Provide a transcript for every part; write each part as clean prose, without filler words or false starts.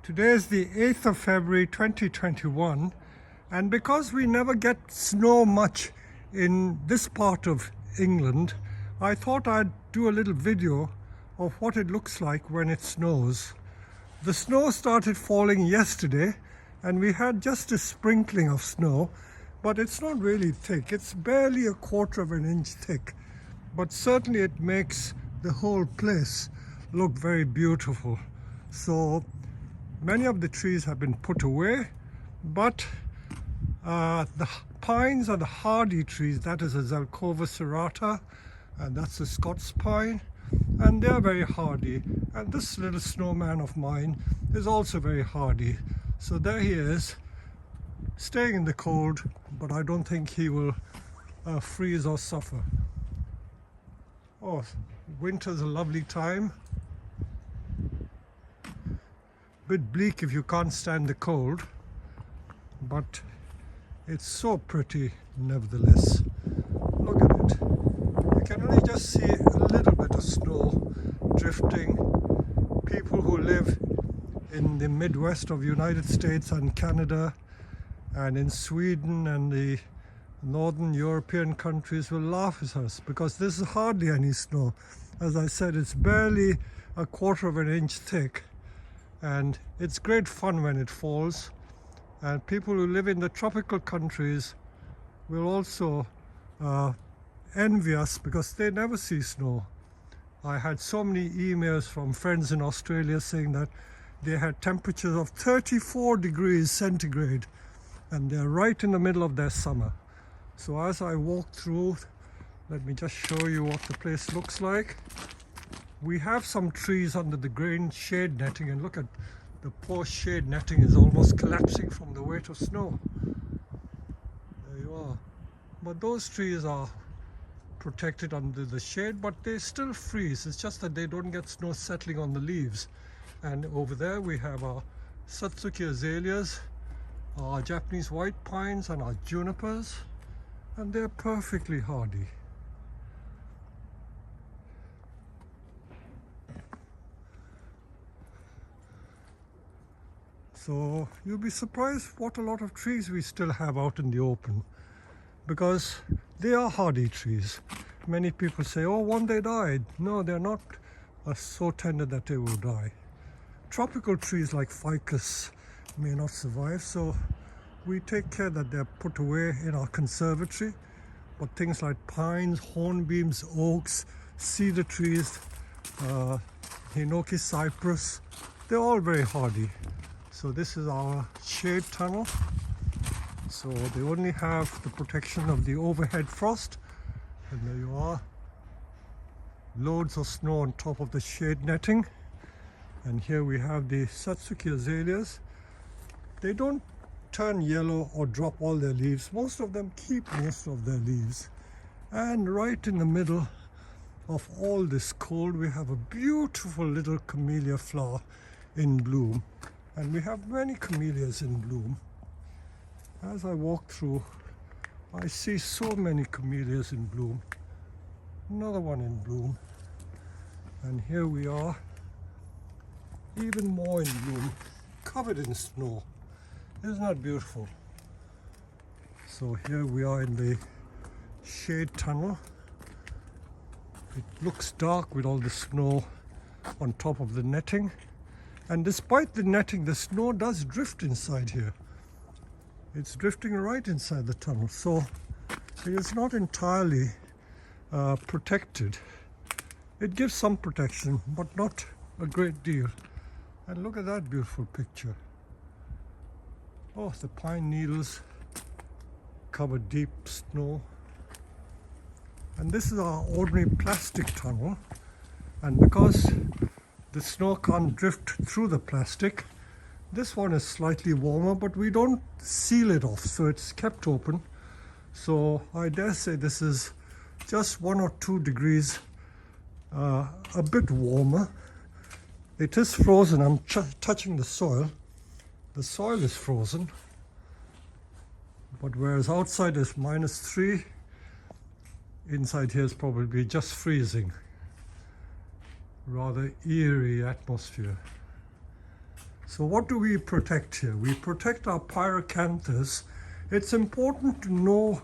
Today is the 8th of February 2021, and because we never get snow much in this part of England, I thought I'd do a little video of what it looks like when it snows. The snow started falling yesterday and we had just a sprinkling of snow, but it's not really thick. It's barely a quarter of an inch thick, but certainly it makes the whole place look very beautiful. So many of the trees have been put away, but the pines are the hardy trees. That is a Zelkova serrata, and that's a Scots pine, and they're very hardy. And this little snowman of mine is also very hardy. So there he is, staying in the cold, but I don't think he will freeze or suffer. Oh, winter's a lovely time. Bit bleak if you can't stand the cold, but it's so pretty nevertheless. Look at it. You can only just see a little bit of snow drifting. People who live in the Midwest of the United States and Canada and in Sweden and the northern European countries will laugh at us because this is hardly any snow. As I said, it's barely a quarter of an inch thick. And it's great fun when it falls, and people who live in the tropical countries will also envy us because they never see snow. I had so many emails from friends in Australia saying that they had temperatures of 34 degrees centigrade and they're right in the middle of their summer. So as I walk through, let me just show you what the place looks like. We have some trees under the green shade netting, and look at the poor shade netting is almost collapsing from the weight of snow. There you are. But those trees are protected under the shade, but they still freeze. It's just that they don't get snow settling on the leaves. And over there we have our Satsuki azaleas, our Japanese white pines and our junipers, and they're perfectly hardy. So you'll be surprised what a lot of trees we still have out in the open, because they are hardy trees. Many people say, oh, one day died. No, they're not so tender that they will die. Tropical trees like ficus may not survive, so we take care that they're put away in our conservatory. But things like pines, hornbeams, oaks, cedar trees, hinoki cypress, they're all very hardy. So this is our shade tunnel. So they only have the protection of the overhead frost. And there you are. Loads of snow on top of the shade netting. And here we have the Satsuki azaleas. They don't turn yellow or drop all their leaves. Most of them keep most of their leaves. And right in the middle of all this cold, we have a beautiful little camellia flower in bloom. And we have many camellias in bloom. As I walk through, I see so many camellias in bloom. Another one in bloom. And here we are, even more in bloom, covered in snow. Isn't that beautiful? So here we are in the shade tunnel. It looks dark with all the snow on top of the netting. And despite the netting, the snow does drift inside here. It's drifting right inside the tunnel. So it is not entirely protected. It gives some protection, but not a great deal. And look at that beautiful picture. Oh, the pine needles cover deep snow. And this is our ordinary plastic tunnel. And because the snow can't drift through the plastic, this one is slightly warmer, but we don't seal it off, so it's kept open. So I dare say this is just 1 or 2 degrees a bit warmer. It is frozen. I'm touching the soil. The soil is frozen, but whereas outside is -3, inside here is probably just freezing. Rather eerie atmosphere. So what do we protect here? We protect our pyracanthus. It's important to know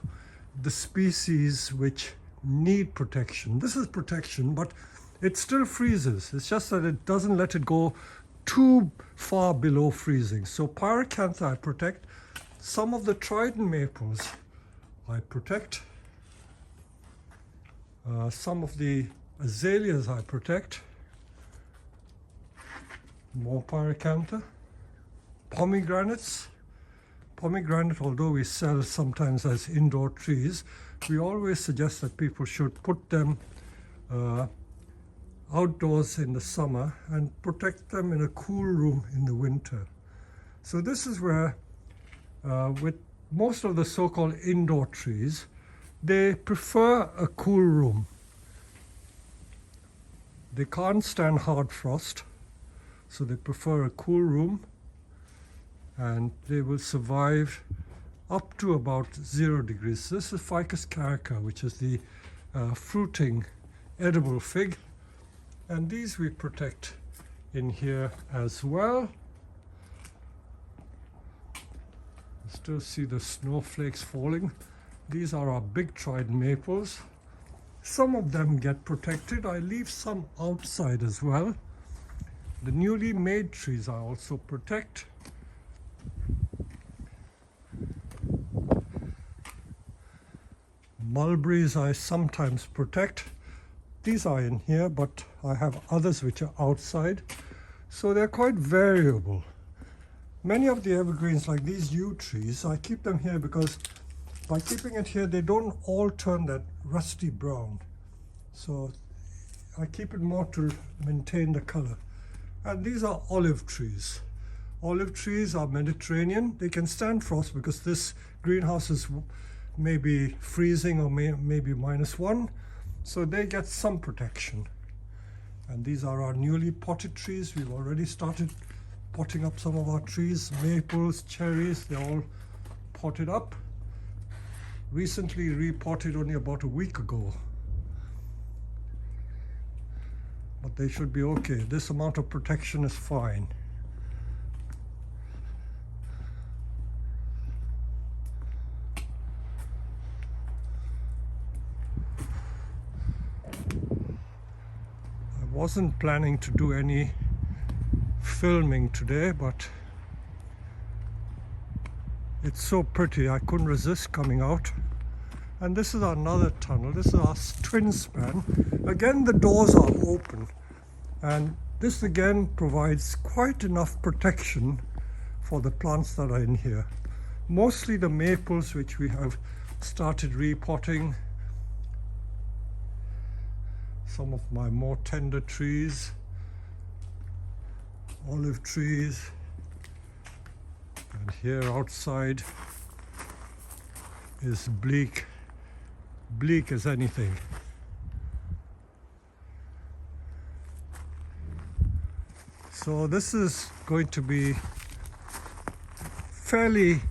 the species which need protection. This is protection, but it still freezes. It's just that it doesn't let it go too far below freezing. So pyracantha I protect. Some of the trident maples I protect. Some of the azaleas I protect. More pyracantha. Pomegranates. Pomegranate, although we sell sometimes as indoor trees, we always suggest that people should put them outdoors in the summer and protect them in a cool room in the winter. So this is where, with most of the so-called indoor trees, they prefer a cool room. They can't stand hard frost, so they prefer a cool room, and they will survive up to about 0 degrees. This is Ficus carica, which is the fruiting edible fig, and these we protect in here as well. You still see the snowflakes falling. These are our big trident maples. Some of them get protected. I leave some outside as well. The newly made trees I also protect. Mulberries I sometimes protect. These are in here, but I have others which are outside. So they're quite variable. Many of the evergreens, like these yew trees, I keep them here because by keeping it here, they don't all turn that rusty brown. So I keep it more to maintain the color. And these are olive trees. Olive trees are Mediterranean. They can stand frost because this greenhouse is maybe freezing or maybe -1. So they get some protection. And these are our newly potted trees. We've already started potting up some of our trees. Maples, cherries, they're all potted up. Recently repotted only about a week ago. But they should be okay. This amount of protection is fine. I wasn't planning to do any filming today, but it's so pretty I couldn't resist coming out. And this is another tunnel. This is our twin span. Again, the doors are open, and this again provides quite enough protection for the plants that are in here. Mostly the maples, which we have started repotting. Some of my more tender trees, olive trees, and here outside is bleak. Bleak as anything. So this is going to be fairly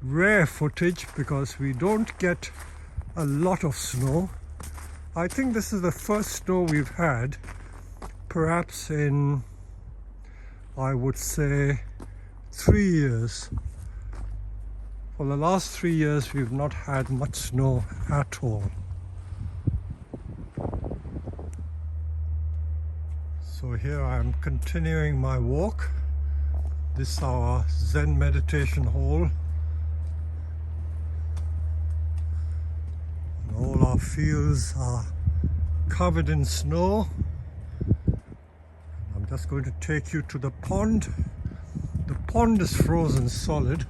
rare footage because we don't get a lot of snow. I think this is the first snow we've had, perhaps in, I would say, 3 years. For the last 3 years, we've not had much snow at all. So here I am continuing my walk. This is our Zen meditation hall. And all our fields are covered in snow. I'm just going to take you to the pond. The pond is frozen solid.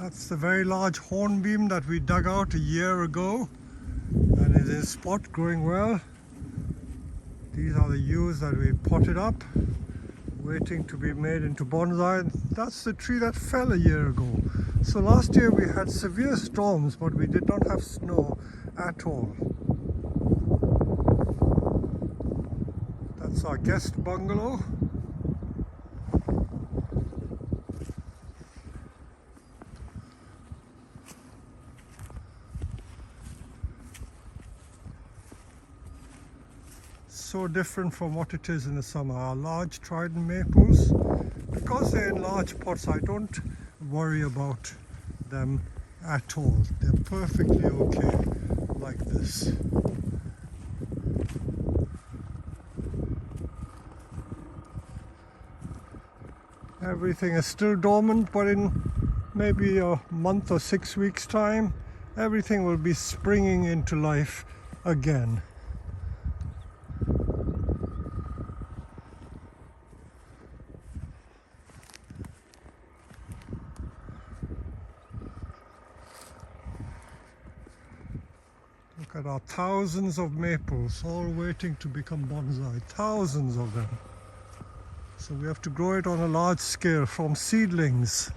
That's the very large hornbeam that we dug out a year ago, and it is spot growing well. These are the yews that we potted up, waiting to be made into bonsai. That's the tree that fell a year ago. So last year we had severe storms, but we did not have snow at all. That's our guest bungalow. So different from what it is in the summer. Our large trident maples, because they're in large pots, I don't worry about them at all. They're perfectly okay like this. Everything is still dormant, but in maybe a month or 6 weeks time, everything will be springing into life again. Look at our thousands of maples all waiting to become bonsai, thousands of them. So we have to grow it on a large scale from seedlings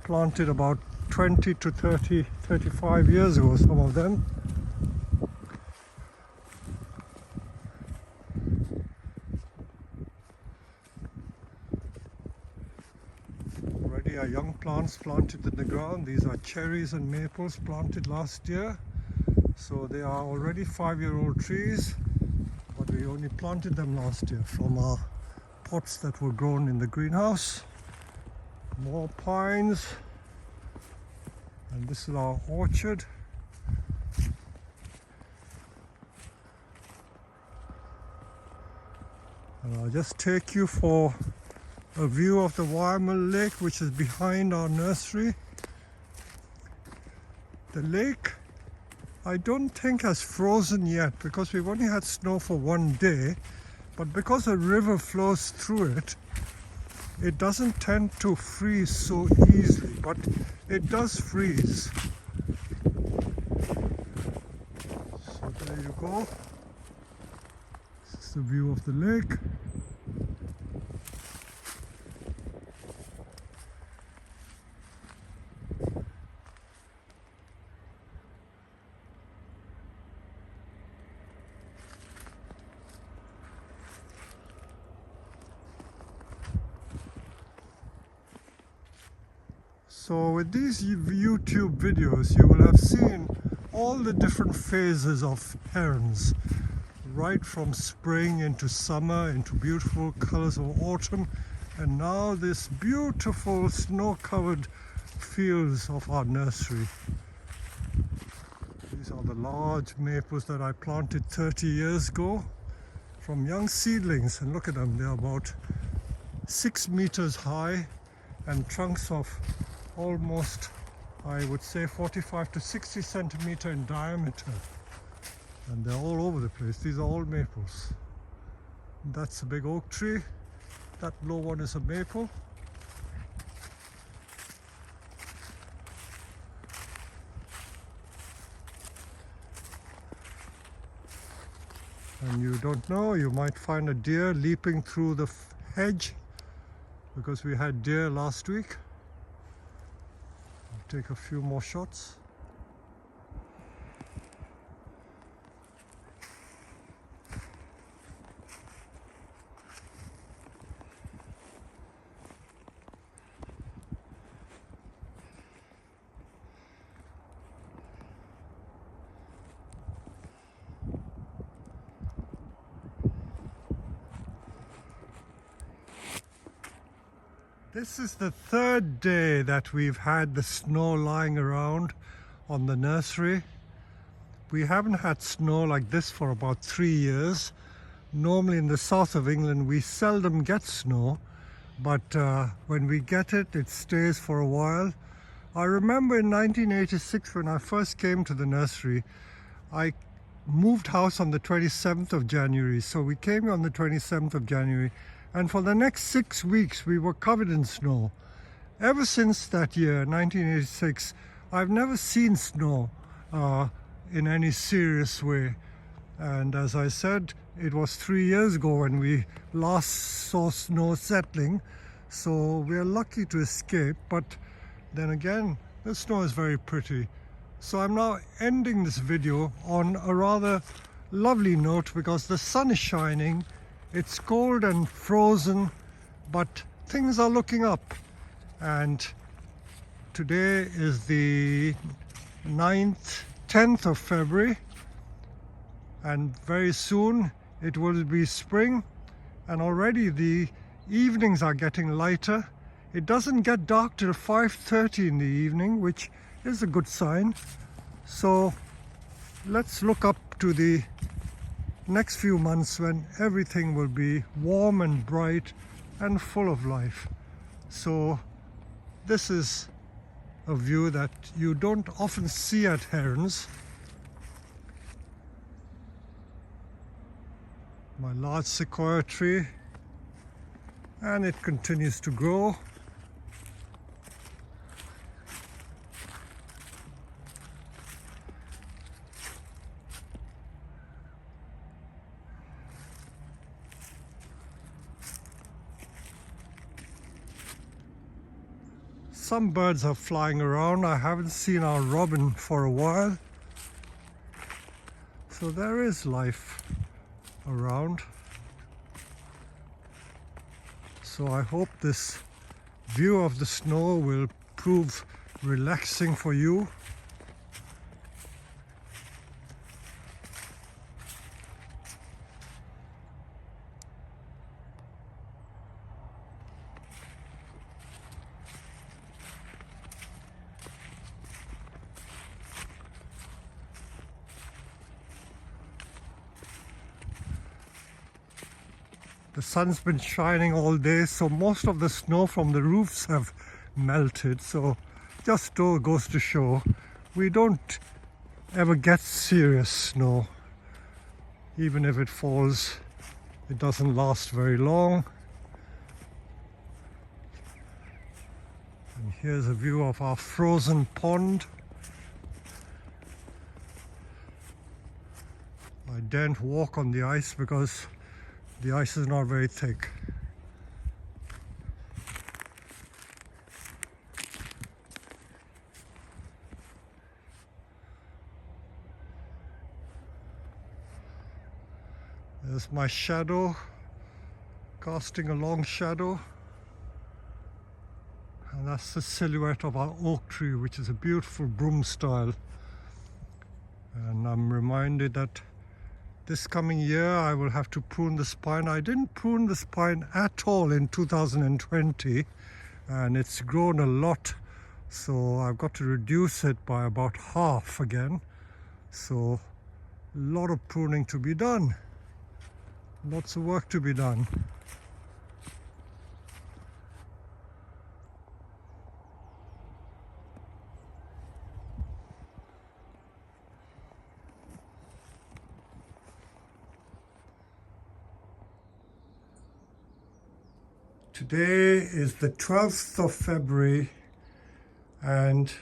planted about 20 to 30, 35 years ago, some of them. Already our young plants planted in the ground. These are cherries and maples planted last year. So they are already 5-year-old trees, but we only planted them last year from our pots that were grown in the greenhouse. More pines, and this is our orchard. And I'll just take you for a view of the Wyman Lake, which is behind our nursery. The lake, I don't think has frozen yet because we've only had snow for 1 day, but because a river flows through it, it doesn't tend to freeze so easily, but it does freeze. So there you go. This is the view of the lake. So with these YouTube videos, you will have seen all the different phases of herons, right from spring into summer, into beautiful colors of autumn, and now this beautiful snow-covered fields of our nursery. These are the large maples that I planted 30 years ago from young seedlings, and look at them, they're about 6 meters high and trunks of almost, I would say, 45 to 60 centimeter in diameter, and they're all over the place. These are all maples. That's a big oak tree. That low one is a maple. And you don't know, you might find a deer leaping through the hedge, because we had deer last week. Take a few more shots. This is the 3rd day that we've had the snow lying around on the nursery. We haven't had snow like this for about 3 years. Normally in the south of England we seldom get snow, but when we get it, it stays for a while. I remember in 1986 when I first came to the nursery, I moved house on the 27th of January. So we came on the 27th of January, and for the next 6 weeks we were covered in snow. ever since that year, 1986, I've never seen snow in any serious way. And as I said, it was 3 years ago when we last saw snow settling, so we're lucky to escape. But then again, the snow is very pretty. So I'm now ending this video on a rather lovely note because the sun is shining, it's cold and frozen, but things are looking up. And today is the 10th of February, and very soon it will be spring, and already the evenings are getting lighter. It doesn't get dark till 5:30 in the evening, which is a good sign. So let's look up to the next few months when everything will be warm and bright and full of life. So this is a view that you don't often see at Herons. My large sequoia tree, and it continues to grow. Some birds are flying around. I haven't seen our robin for a while. So there is life around. So I hope this view of the snow will prove relaxing for you. The sun's been shining all day, so most of the snow from the roofs have melted. So just goes to show we don't ever get serious snow. Even if it falls, it doesn't last very long. And here's a view of our frozen pond. I daren't walk on the ice because the ice is not very thick. There's my shadow, casting a long shadow. And that's the silhouette of our oak tree, which is a beautiful broom style. And I'm reminded that this coming year I will have to prune the spine. I didn't prune the spine at all in 2020, and it's grown a lot, so I've got to reduce it by about half again. So a lot of pruning to be done, lots of work to be done. Today is the 12th of February, and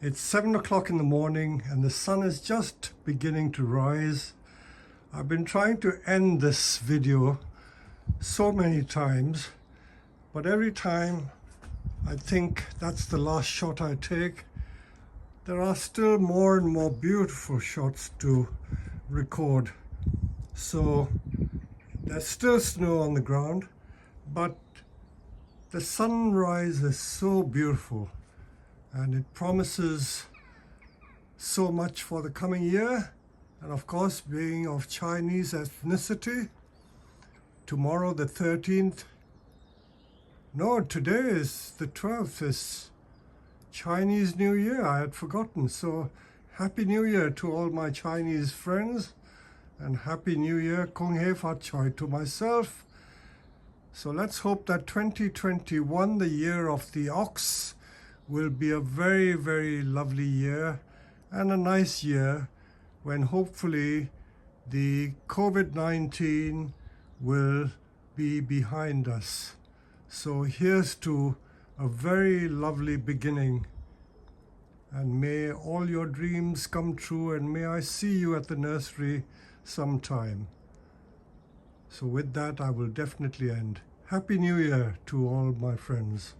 it's 7 o'clock in the morning and the sun is just beginning to rise. I've been trying to end this video so many times, but every time I think that's the last shot I take, there are still more and more beautiful shots to record. So there's still snow on the ground, but the sunrise is so beautiful and it promises so much for the coming year. And of course, being of Chinese ethnicity, tomorrow the 13th, no, today is the 12th, is Chinese New Year. I had forgotten. So Happy New Year to all my Chinese friends, and Happy New Year, Kung Hei Fat Choi, to myself. So let's hope that 2021, the year of the ox, will be a very, very lovely year and a nice year when hopefully the COVID-19 will be behind us. So here's to a very lovely beginning. And may all your dreams come true, and may I see you at the nursery sometime. So with that, I will definitely end. Happy New Year to all my friends.